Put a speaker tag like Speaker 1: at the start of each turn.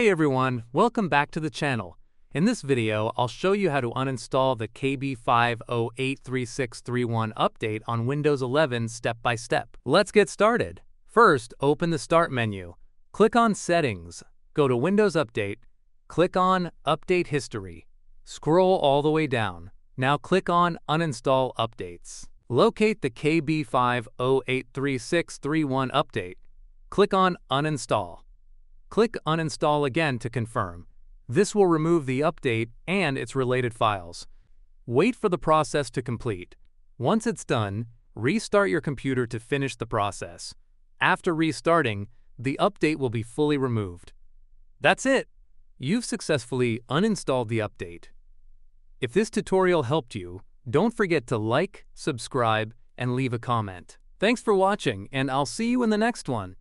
Speaker 1: Hey everyone, welcome back to the channel. In this video, I'll show you how to uninstall the KB5083631 update on Windows 11 step by step. Let's get started. First, open the Start menu. Click on Settings. Go to Windows Update. Click on Update History. Scroll all the way down. Now click on Uninstall Updates. Locate the KB5083631 update. Click on Uninstall. Click Uninstall again to confirm. This will remove the update and its related files. Wait for the process to complete. Once it's done, restart your computer to finish the process. After restarting, the update will be fully removed. That's it! You've successfully uninstalled the update. If this tutorial helped you, don't forget to like, subscribe, and leave a comment. Thanks for watching, and I'll see you in the next one.